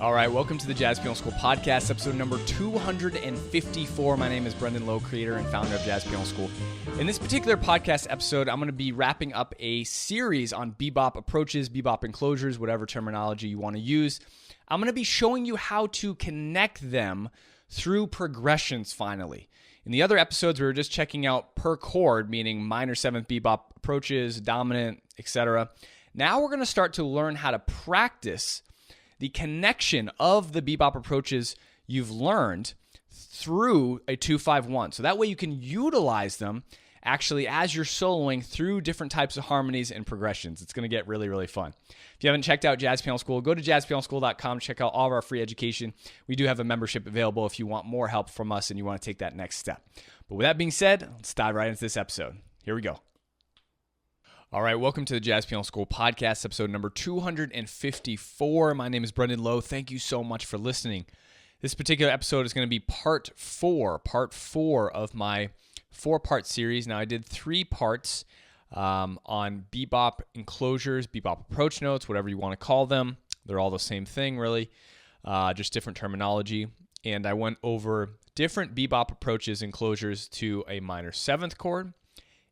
All right, welcome to the Jazz Piano School podcast, episode number 254. My name is Brendan Lowe, creator and founder of Jazz Piano School. In this particular podcast episode, I'm going to be wrapping up a series on bebop approaches, bebop enclosures, whatever terminology you want to use. I'm going to be showing you how to connect them through progressions finally. In the other episodes, we were just checking out per chord, meaning minor seventh bebop approaches, dominant, etc. Now we're going to start to learn how to practice the connection of the bebop approaches you've learned through a 2-5-1. So that way you can utilize them actually as you're soloing through different types of harmonies and progressions. It's going to get really, really fun. If you haven't checked out Jazz Piano School, go to jazzpianoschool.com, check out all of our free education. We do have a membership available if you want more help from us and you want to take that next step. But with that being said, let's dive right into this episode. Here we go. All right, welcome to the Jazz Piano School podcast, episode number 254. My name is Brendan Lowe. Thank you so much for listening. This particular episode is going to be part four of my four-part series. Now, I did 3 parts on bebop enclosures, bebop approach notes, whatever you want to call them. They're all the same thing, really, just different terminology. And I went over different bebop approaches, enclosures to a minor 7th chord,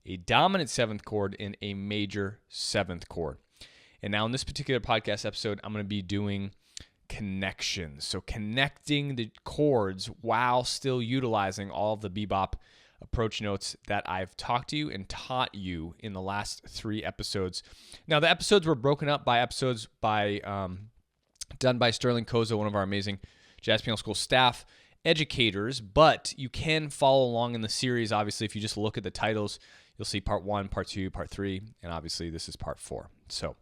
a dominant 7th chord, and a major 7th chord. And now in this particular podcast episode, I'm going to be doing connections. So connecting the chords while still utilizing all of the bebop approach notes that I've talked to you and taught you in the last 3 episodes. Now the episodes were broken up by episodes done by Sterling Koza, one of our amazing Jazz Piano School staff educators, but you can follow along in the series. Obviously, if you just look at the titles, you'll see part 1, part 2, part 3, and obviously this is part 4. So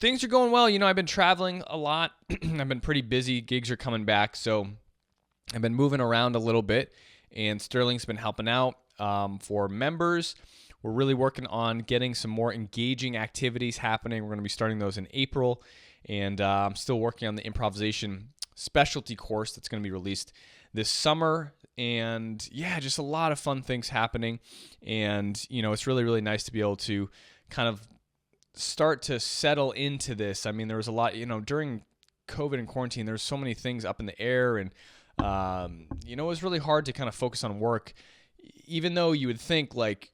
things are going well. You know, I've been traveling a lot. I've been pretty busy. Gigs are coming back, so I've been moving around a little bit, and Sterling's been helping out. For members, we're really working on getting some more engaging activities happening. We're going to be starting those in April, and I'm still working on the improvisation specialty course that's going to be released this summer. And yeah, just a lot of fun things happening. And, you know, it's really, really nice to be able to kind of start to settle into this. I mean, there was a lot, you know, during COVID and quarantine, there's so many things up in the air. And, you know, it was really hard to kind of focus on work, even though you would think like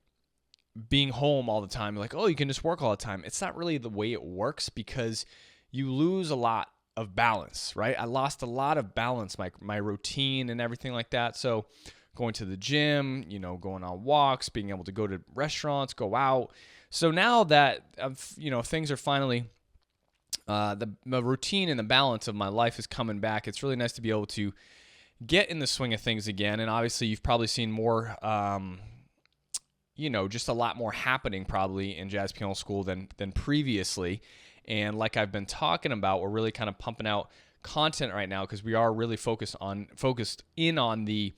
being home all the time, like, oh, you can just work all the time. It's not really the way it works because you lose a lot of balance, right? I lost a lot of balance, my routine and everything like that. So going to the gym, you know, going on walks, being able to go to restaurants, go out. So now that, you know, things are finally, the routine and the balance of my life is coming back. It's really nice to be able to get in the swing of things again. And obviously you've probably seen more, you know, just a lot more happening probably in Jazz Piano School than previously. And like I've been talking about, we're really kind of pumping out content right now because we are really focused in on the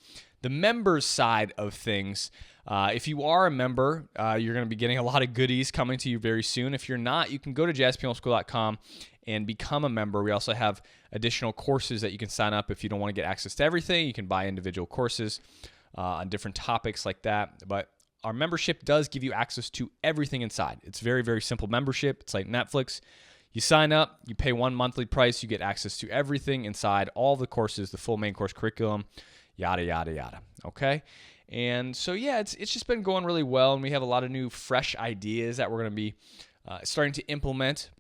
members side of things. If you are a member, you're going to be getting a lot of goodies coming to you very soon. If you're not, you can go to jazzpianoschool.com and become a member. We also have additional courses that you can sign up if you don't want to get access to everything. You can buy individual courses on different topics like that. But our membership does give you access to everything inside. It's very, very simple membership. It's like Netflix. You sign up, you pay one monthly price, you get access to everything inside, all the courses, the full main course curriculum, yada, yada, yada. Okay? And so, yeah, it's just been going really well, and we have a lot of new, fresh ideas that we're going to be starting to implement.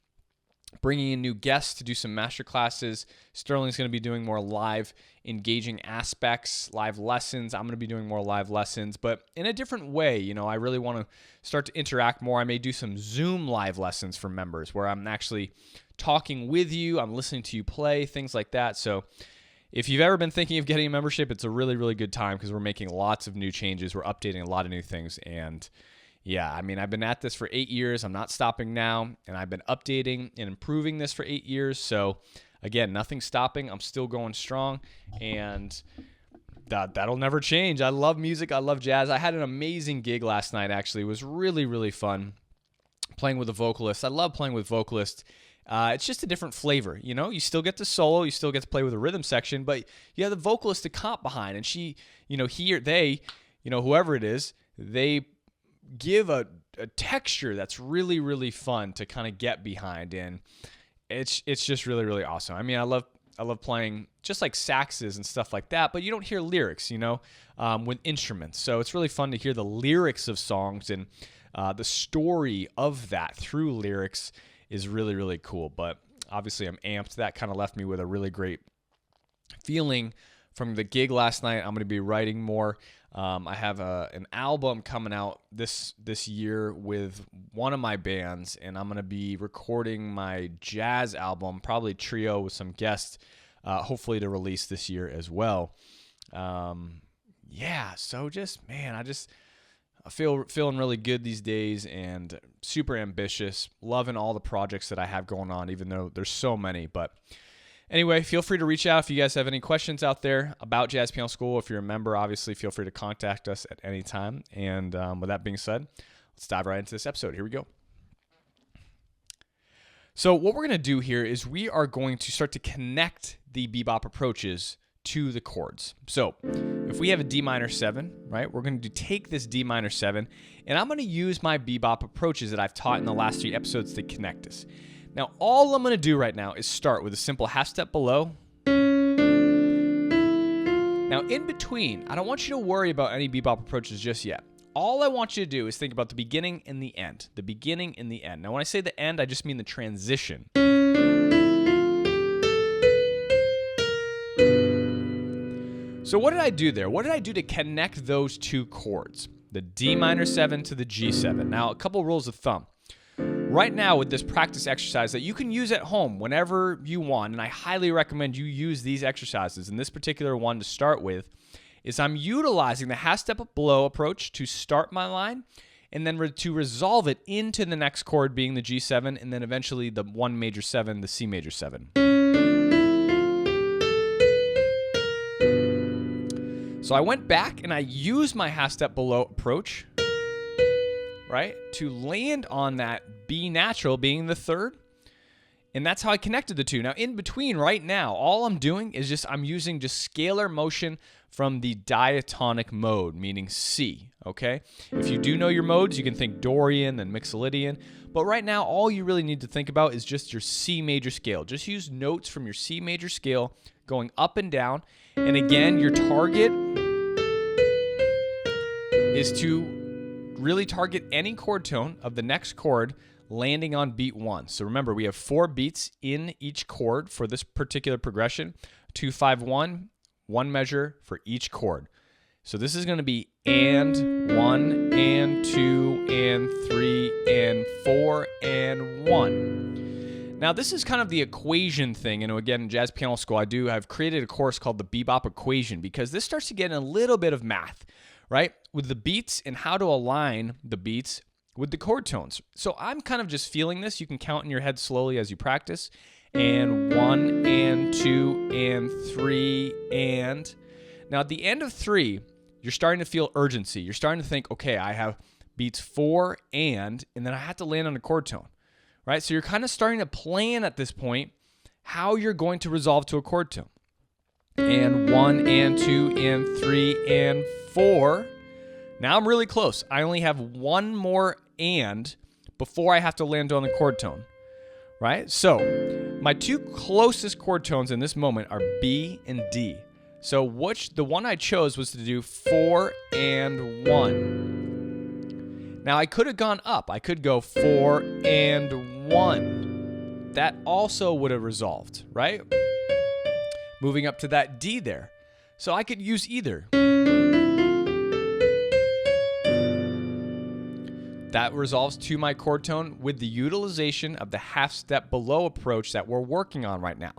Bringing in new guests to do some master classes. Sterling's going to be doing more live engaging aspects, live lessons. I'm going to be doing more live lessons, but in a different way. You know, I really want to start to interact more. I may do some Zoom live lessons for members where I'm actually talking with you. I'm listening to you play, things like that. So if you've ever been thinking of getting a membership, it's a really, really good time because we're making lots of new changes. We're updating a lot of new things, and yeah, I mean, I've been at this for 8 years. I'm not stopping now, and I've been updating and improving this for 8 years. So, again, nothing's stopping. I'm still going strong, and that'll never change. I love music. I love jazz. I had an amazing gig last night, actually. It was really, really fun playing with a vocalist. I love playing with vocalists. It's just a different flavor, you know? You still get to solo. You still get to play with a rhythm section, but you have the vocalist to comp behind, and she, you know, he or they, you know, whoever it is, they give a texture that's really, really fun to kind of get behind. And it's just really, really awesome. I mean, I love playing just like saxes and stuff like that, but you don't hear lyrics, with instruments. So it's really fun to hear the lyrics of songs, and the story of that through lyrics is really, really cool. But obviously I'm amped. That kind of left me with a really great feeling from the gig last night. I'm going to be writing more. I have an album coming out this year with one of my bands, and I'm going to be recording my jazz album, probably trio with some guests, hopefully to release this year as well. So just, man, I feeling really good these days and super ambitious, loving all the projects that I have going on, even though there's so many. But anyway, feel free to reach out if you guys have any questions out there about Jazz Piano School. If you're a member, obviously, feel free to contact us at any time. And with that being said, let's dive right into this episode. Here we go. So what we're going to do here is we are going to start to connect the bebop approaches to the chords. So if we have a D minor 7, right, we're going to take this D minor 7, and I'm going to use my bebop approaches that I've taught in the last 3 episodes to connect us. Now, all I'm going to do right now is start with a simple half step below. Now, in between, I don't want you to worry about any bebop approaches just yet. All I want you to do is think about the beginning and the end. The beginning and the end. Now, when I say the end, I just mean the transition. So what did I do there? What did I do to connect those 2 chords? The D minor 7 to the G7. Now, a couple rules of thumb. Right now with this practice exercise that you can use at home whenever you want, and I highly recommend you use these exercises, and this particular one to start with, is I'm utilizing the half step below approach to start my line, and then to resolve it into the next chord being the G7, and then eventually the 1 major 7, the C major 7. So I went back and I used my half step below approach, right, to land on that B natural being the 3rd. And that's how I connected the 2. Now, in between right now, all I'm doing is I'm using just scalar motion from the diatonic mode, meaning C, okay? If you do know your modes, you can think Dorian and Mixolydian. But right now, all you really need to think about is just your C major scale. Just use notes from your C major scale going up and down. And again, your target is to really target any chord tone of the next chord landing on beat 1. So remember, we have 4 beats in each chord for this particular progression. 2, 5, 1, 1 measure for each chord. So this is going to be and 1 and 2 and 3 and 4 and 1. Now this is kind of the equation thing. And again, in Jazz Piano School, I've created a course called the Bebop Equation, because this starts to get in a little bit of math, right? With the beats and how to align the beats with the chord tones. So I'm kind of just feeling this. You can count in your head slowly as you practice. And 1 and 2 and 3 and... Now at the end of 3, you're starting to feel urgency. You're starting to think, okay, I have beats 4 and then I have to land on a chord tone, right? So you're kind of starting to plan at this point how you're going to resolve to a chord tone. And 1 and 2 and 3 and 4. Now I'm really close. I only have 1 more and before I have to land on the chord tone, right? So my 2 closest chord tones in this moment are B and D. So the one I chose was to do 4 and 1. Now I could have gone up. I could go 4 and 1. That also would have resolved, right? Moving up to that D there. So I could use either. That resolves to my chord tone with the utilization of the half step below approach that we're working on right now.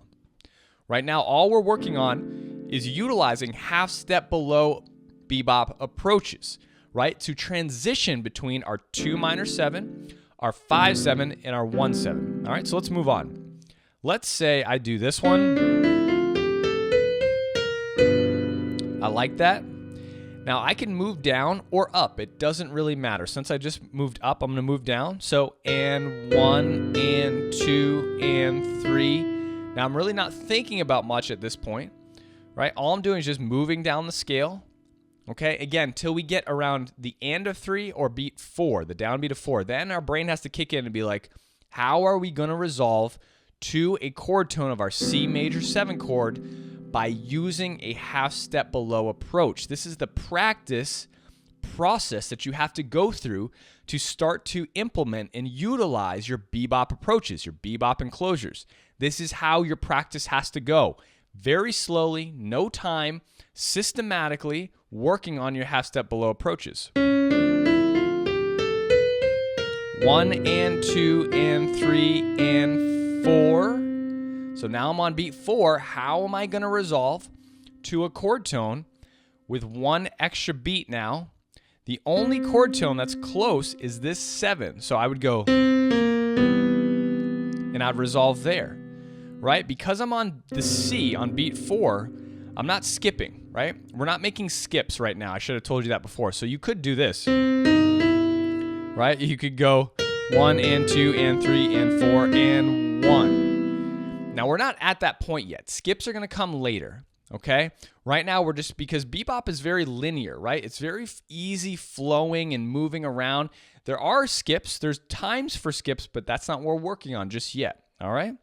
Right now, all we're working on is utilizing half step below bebop approaches, right? To transition between our 2 minor 7, our 5 7, and our 1 7. All right, so let's move on. Let's say I do this one. I like that. Now I can move down or up. It doesn't really matter. Since I just moved up, I'm going to move down. So, and 1, and 2, and 3. Now I'm really not thinking about much at this point, right? All I'm doing is just moving down the scale. Okay, again, till we get around the end of 3 or beat 4, the downbeat of 4. Then our brain has to kick in and be like, how are we going to resolve to a chord tone of our C major 7 chord by using a half step below approach. This is the practice process that you have to go through to start to implement and utilize your bebop approaches, your bebop enclosures. This is how your practice has to go. Very slowly, no time, systematically working on your half step below approaches. 1 and 2 and 3 and 4. So now I'm on beat 4. How am I going to resolve to a chord tone with one extra beat now? The only chord tone that's close is this 7. So I would go, and I'd resolve there, right? Because I'm on the C on beat 4, I'm not skipping, right? We're not making skips right now. I should have told you that before. So you could do this, right? You could go 1 and 2 and 3 and 4 and 1. Now we're not at that point yet. Skips are going to come later. Okay, right now we're just, because bebop is very linear, right? It's very easy flowing and moving around. There are skips, there's times for skips, but that's not what we're working on just yet. All right,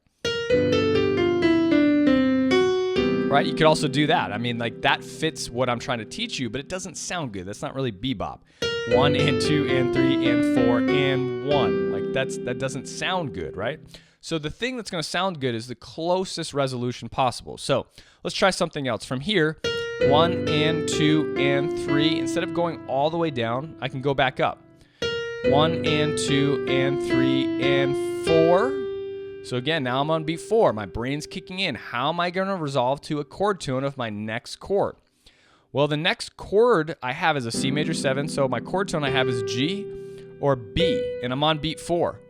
right? You could also do that. I mean, like, that fits what I'm trying to teach you, but it doesn't sound good. That's not really bebop. 1 and 2 and 3 and 4 and 1. Like, that doesn't sound good, right? So the thing that's going to sound good is the closest resolution possible. So let's try something else. From here, 1 and 2 and 3. Instead of going all the way down, I can go back up. 1 and 2 and 3 and 4. So again, now I'm on beat 4. My brain's kicking in. How am I going to resolve to a chord tone of my next chord? Well, the next chord I have is a C major 7. So my chord tone I have is G or B, and I'm on beat 4.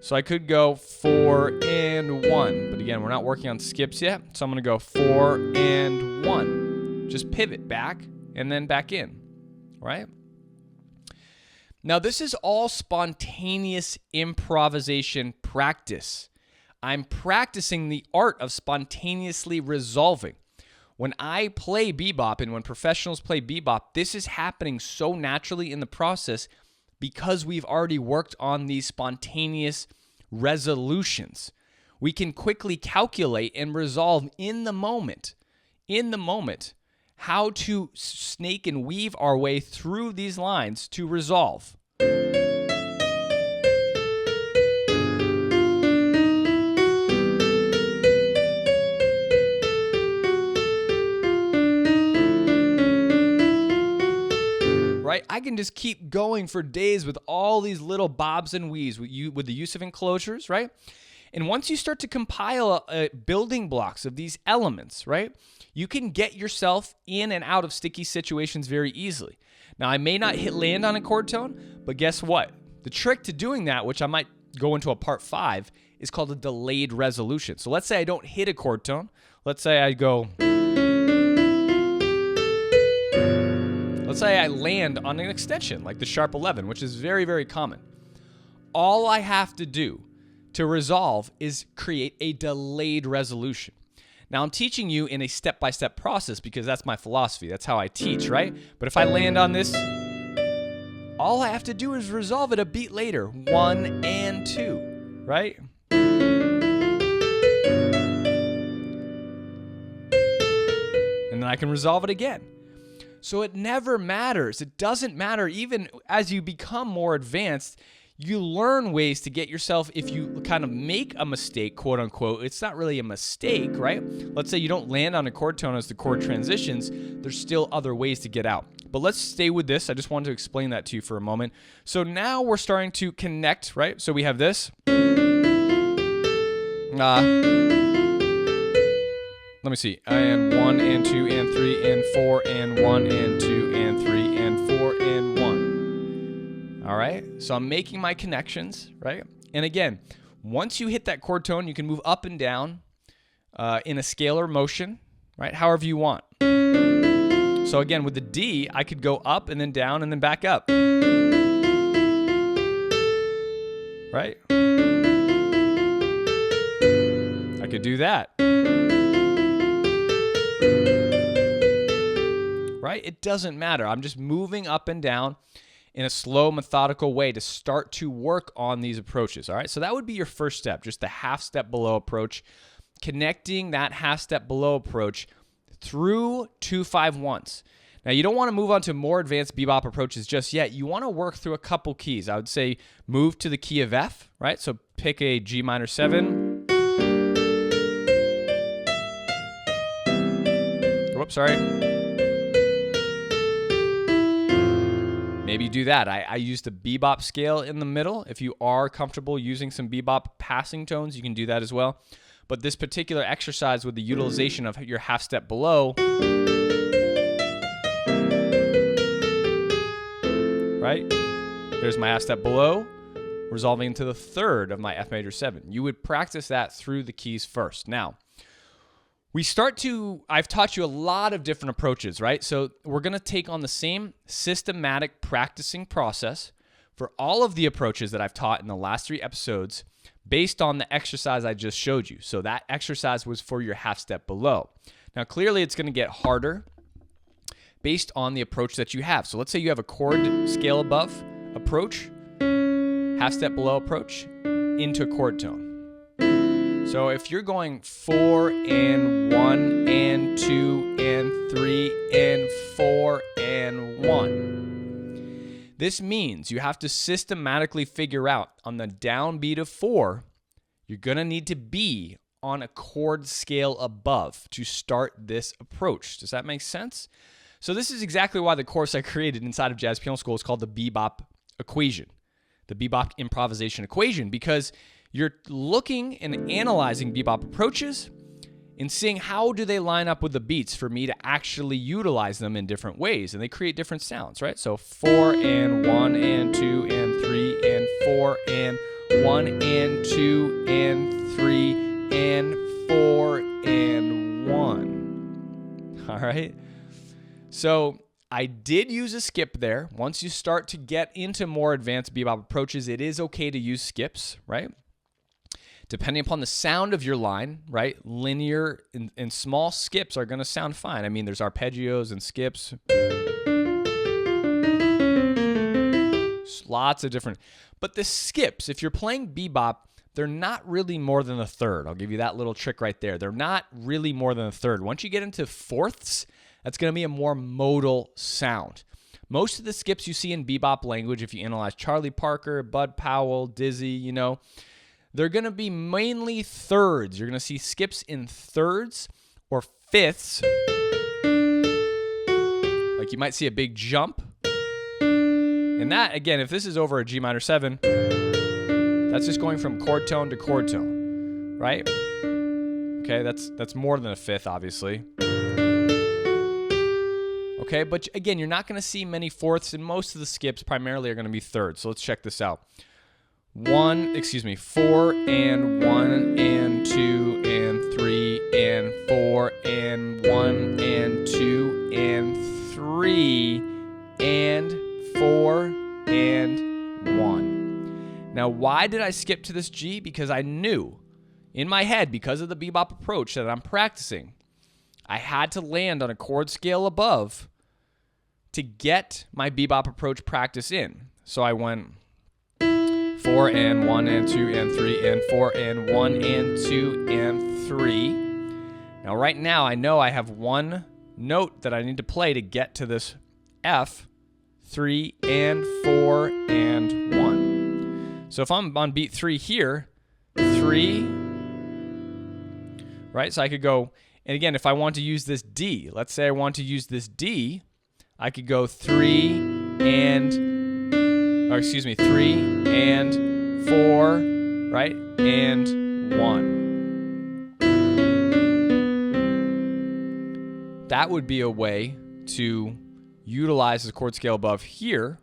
So I could go 4 and 1, but again, we're not working on skips yet. So I'm going to go 4 and 1. Just pivot back and then back in, right? Now, this is all spontaneous improvisation practice. I'm practicing the art of spontaneously resolving. When I play bebop and when professionals play bebop, this is happening so naturally in the process because we've already worked on these spontaneous resolutions. We can quickly calculate and resolve in the moment, how to snake and weave our way through these lines to resolve. Right? I can just keep going for days with all these little bobs and weaves with the use of enclosures, right? And once you start to compile building blocks of these elements, right, you can get yourself in and out of sticky situations very easily. Now, I may not land on a chord tone, but guess what? The trick to doing that, which I might go into a part 5, is called a delayed resolution. So let's say I don't hit a chord tone. Let's say I go... Let's say I land on an extension like the sharp 11, which is very, very common. All I have to do to resolve is create a delayed resolution. Now, I'm teaching you in a step-by-step process because that's my philosophy. That's how I teach, right? But if I land on this, all I have to do is resolve it a beat later, 1 and 2, right? And then I can resolve it again. So it never matters. It doesn't matter. Even as you become more advanced, you learn ways to get yourself, if you kind of make a mistake, quote unquote, it's not really a mistake, right? Let's say you don't land on a chord tone as the chord transitions, there's still other ways to get out. But let's stay with this. I just wanted to explain that to you for a moment. So now we're starting to connect, right? So we have this. Let me see. And 1 and 2 and 3 and 4 and 1 and 2 and 3 and 4 and 1. All right. So I'm making my connections, right? And again, once you hit that chord tone, you can move up and down in a scalar motion, right? However you want. So again, with the D, I could go up and then down and then back up. Right? I could do that. Right? It doesn't matter. I'm just moving up and down. in a slow, methodical way to start to work on these approaches. All right, so that would be your first step, just the half step below approach, connecting that half step below approach through 2-5-1s. Now, you don't want to move on to more advanced bebop approaches just yet. You want to work through a couple keys. I would say move to the key of F, right? So pick a G minor 7. Whoops, sorry. Maybe do that. I use the bebop scale in the middle. If you are comfortable using some bebop passing tones, you can do that as well. But this particular exercise with the utilization of your half step below, right? There's my half step below, resolving into the third of my F major 7. You would practice that through the keys first. Now, I've taught you a lot of different approaches, right? So we're going to take on the same systematic practicing process for all of the approaches that I've taught in the last 3 episodes based on the exercise I just showed you. So that exercise was for your half step below. Now, clearly it's going to get harder based on the approach that you have. So let's say you have a chord scale above approach, half step below approach, into a chord tone. So if you're going 4 and 1 and 2 and 3 and 4 and 1, this means you have to systematically figure out on the downbeat of 4, you're going to need to be on a chord scale above to start this approach. Does that make sense? So this is exactly why the course I created inside of Jazz Piano School is called the Bebop equation, the Bebop improvisation equation, because you're looking and analyzing bebop approaches and seeing how do they line up with the beats for me to actually utilize them in different ways, and they create different sounds, right? So 4 and 1 and 2 and 3 and 4 and 1 and 2 and 3 and 4 and 1. All right? So I did use a skip there. Once you start to get into more advanced bebop approaches, it is okay to use skips, right? Depending upon the sound of your line, right? Linear and small skips are going to sound fine. I mean, there's arpeggios and skips. Lots of different. But the skips, if you're playing bebop, they're not really more than a third. I'll give you that little trick right there. They're not really more than a third. Once you get into fourths, that's going to be a more modal sound. Most of the skips you see in bebop language, if you analyze Charlie Parker, Bud Powell, Dizzy, they're going to be mainly thirds. You're going to see skips in thirds or fifths. Like you might see a big jump. And that, again, if this is over a G minor 7, that's just going from chord tone to chord tone, right? Okay, that's more than a fifth, obviously. Okay, but again, you're not going to see many fourths, and most of the skips primarily are going to be thirds. So let's check this out. 4 and 1 and 2 and 3 and 4 and 1 and 2 and 3 and 4 and 1. Now, why did I skip to this G? Because I knew in my head, because of the bebop approach that I'm practicing, I had to land on a chord scale above to get my bebop approach practice in. So I went 4 and 1 and 2 and 3 and 4 and 1 and 2 and 3. Now right now I know I have one note that I need to play to get to this F, 3 and 4 and 1. So if I'm on beat 3 here, 3, right? So I could go, and again, if I want to use this D, let's say I want to use this D, I could go 3 and 3 and 4, right? And 1. That would be a way to utilize the chord scale above here,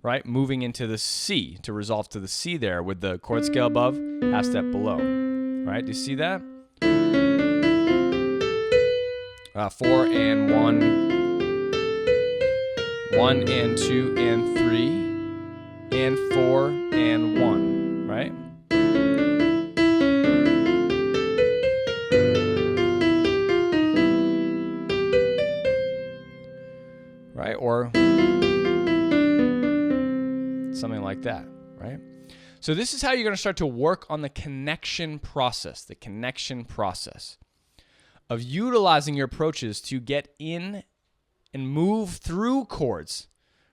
right? Moving into the C to resolve to the C there with the chord scale above, half step below, right? Do you see that? 4 and 1, 1 and 2 and 3. And 4 and 1, right? Right, or something like that, right? So this is how you're going to start to work on the connection process of utilizing your approaches to get in and move through chords,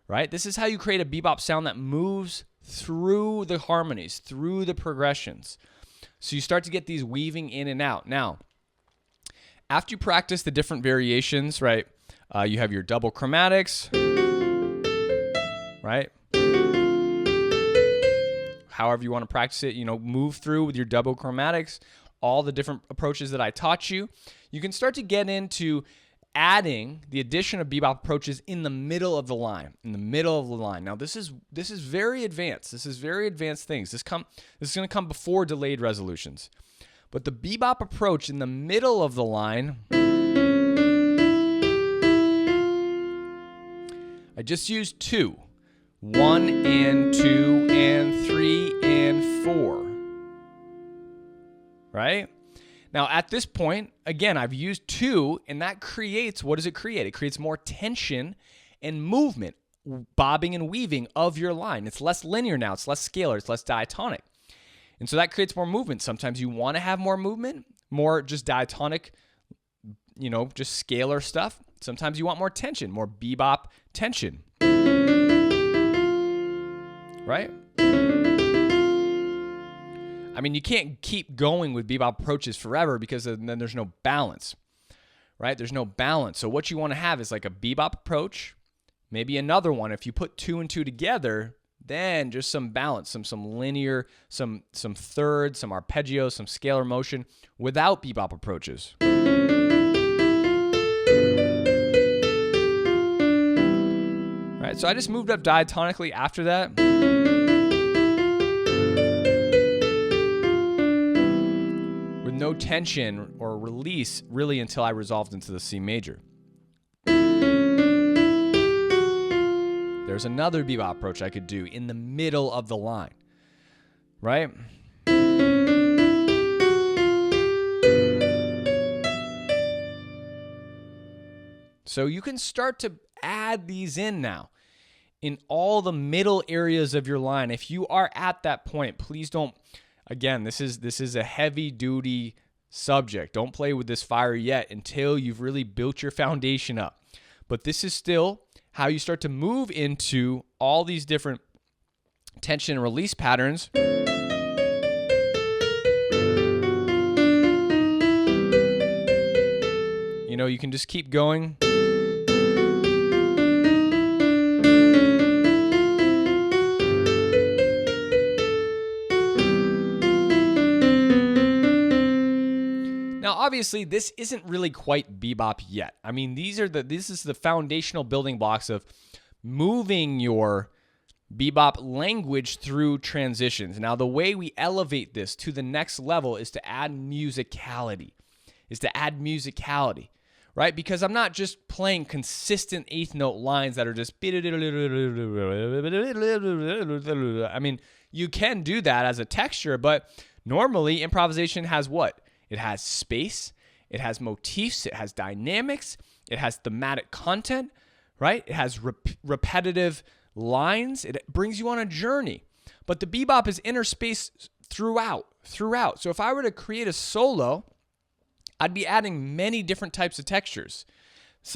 right? This is how you create a bebop sound that moves through the harmonies, through the progressions. So you start to get these weaving in and out. Now, after you practice the different variations, right, you have your double chromatics, right? However you want to practice it, move through with your double chromatics, all the different approaches that I taught you. You can start to get into adding the addition of bebop approaches in the middle of the line. Now, this is very advanced. This is very advanced things. This is going to come before delayed resolutions. But the bebop approach in the middle of the line, I just used 2. 1 and 2 and 3 and 4. Right? Now, at this point, again, I've used 2, and that creates, what does it create? It creates more tension and movement, bobbing and weaving of your line. It's less linear now. It's less scalar. It's less diatonic. And so that creates more movement. Sometimes you want to have more movement, more just diatonic, just scalar stuff. Sometimes you want more tension, more bebop tension. Right? I mean, you can't keep going with bebop approaches forever because then there's no balance, right? There's no balance. So what you want to have is like a bebop approach, maybe another one. If you put 2 and 2 together, then just some balance, some linear, some thirds, some arpeggios, some scalar motion without bebop approaches. Right? So I just moved up diatonically after that. No tension or release really until I resolved into the C major. There's another bebop approach I could do in the middle of the line, right? So you can start to add these in now in all the middle areas of your line. If you are at that point, please don't. Again, this is a heavy-duty subject. Don't play with this fire yet until you've really built your foundation up. But this is still how you start to move into all these different tension and release patterns. You can just keep going. Obviously, this isn't really quite bebop yet. I mean, this is the foundational building blocks of moving your bebop language through transitions. Now, the way we elevate this to the next level is to add musicality. Right? Because I'm not just playing consistent eighth note lines that are just. I mean, you can do that as a texture, but normally improvisation has what? It has space, it has motifs, it has dynamics, it has thematic content, right? It has repetitive lines. It brings you on a journey. But the bebop is interspaced throughout. So if I were to create a solo, I'd be adding many different types of textures.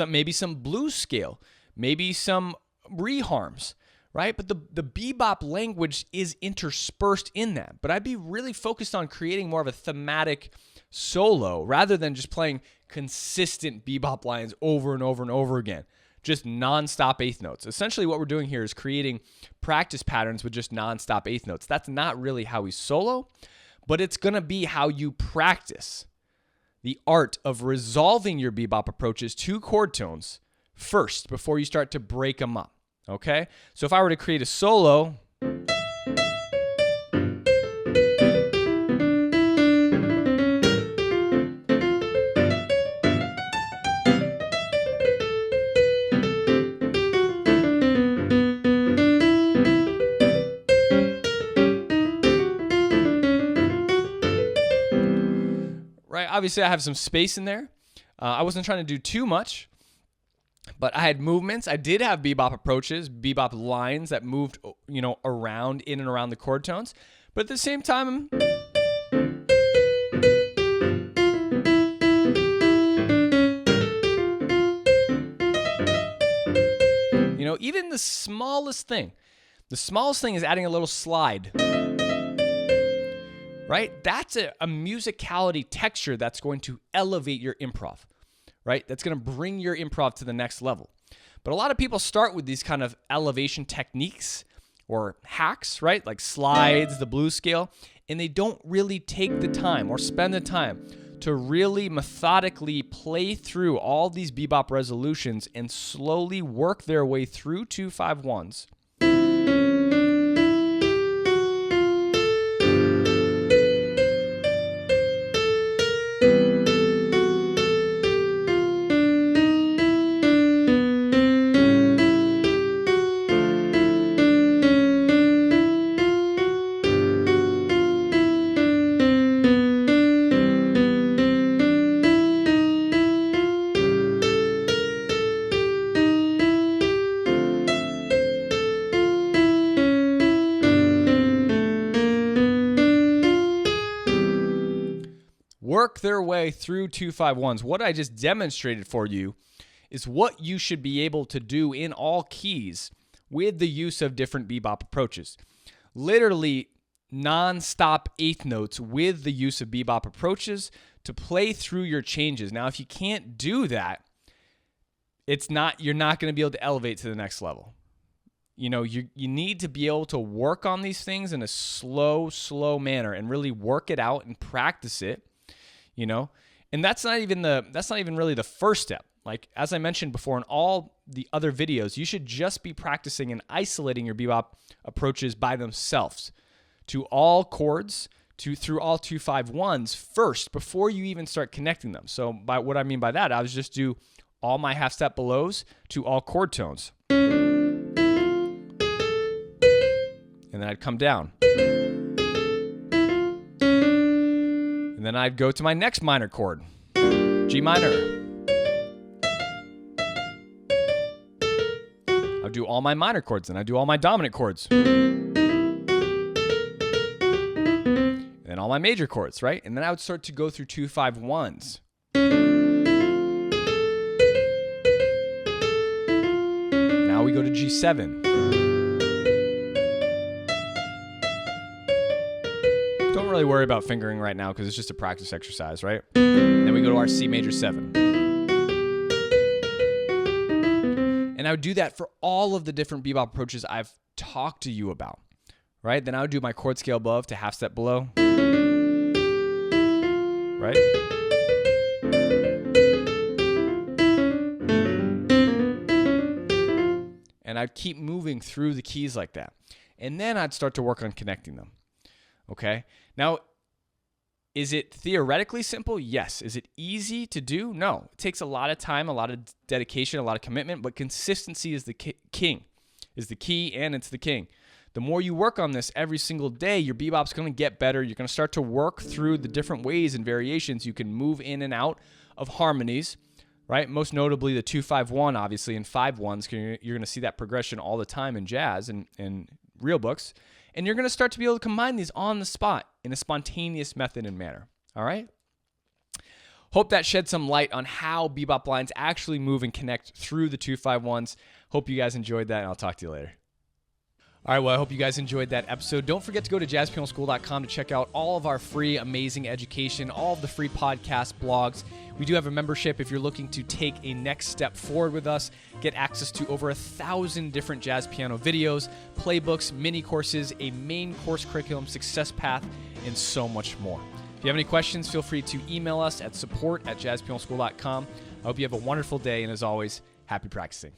Maybe some blues scale, maybe some reharms, right? But the bebop language is interspersed in that. But I'd be really focused on creating more of a thematic solo rather than just playing consistent bebop lines over and over and over again. Just nonstop eighth notes. Essentially what we're doing here is creating practice patterns with just nonstop eighth notes. That's not really how we solo, but it's going to be how you practice the art of resolving your bebop approaches to chord tones first before you start to break them up. Okay? So if I were to create a solo, right? Obviously I have some space in there. I wasn't trying to do too much. But I had movements. I did have bebop approaches, bebop lines that moved, around, in and around the chord tones. But at the same time, even the smallest thing is adding a little slide, right? That's a musicality texture that's going to elevate your improv, right? That's going to bring your improv to the next level. But a lot of people start with these kind of elevation techniques or hacks, right? Like slides, the blues scale, and they don't really take the time or spend the time to really methodically play through all these bebop resolutions and slowly work their way through 2-5-1s. Work their way through 2-5-1s. What I just demonstrated for you is what you should be able to do in all keys with the use of different bebop approaches. Literally non-stop eighth notes with the use of bebop approaches to play through your changes. Now, if you can't do that, you're not going to be able to elevate to the next level. You need to be able to work on these things in a slow manner and really work it out and practice it. And that's not even really the first step. Like, as I mentioned before in all the other videos, you should just be practicing and isolating your bebop approaches by themselves to all chords, through all 2-5-1s first before you even start connecting them. So by what I mean by that, I was just do all my half step belows to all chord tones. And then I'd come down. And then I'd go to my next minor chord, G minor. I'll do all my minor chords, and I do all my dominant chords. And then all my major chords, right? And then I would start to go through 2-5-1s. Now we go to G7. Don't really worry about fingering right now because it's just a practice exercise, right? And then we go to our C major 7. And I would do that for all of the different bebop approaches I've talked to you about, right? Then I would do my chord scale above to half step below, right? And I'd keep moving through the keys like that. And then I'd start to work on connecting them. Okay. Now, is it theoretically simple? Yes. Is it easy to do? No. It takes a lot of time, a lot of dedication, a lot of commitment, but consistency is the king, is the key, and it's the king. The more you work on this every single day, your bebop's going to get better. You're going to start to work through the different ways and variations you can move in and out of harmonies, right? Most notably the 2-5-1, obviously, and 5-1s. You're going to see that progression all the time in jazz and real books. And you're going to start to be able to combine these on the spot in a spontaneous method and manner. All right? Hope that shed some light on how bebop lines actually move and connect through the 2-5-1s. Hope you guys enjoyed that, and I'll talk to you later. All right, well, I hope you guys enjoyed that episode. Don't forget to go to jazzpianoschool.com to check out all of our free, amazing education, all of the free podcasts, blogs. We do have a membership if you're looking to take a next step forward with us, get access to over 1,000 different jazz piano videos, playbooks, mini courses, a main course curriculum, success path, and so much more. If you have any questions, feel free to email us at support@jazzpianoschool.com. I hope you have a wonderful day, and as always, happy practicing.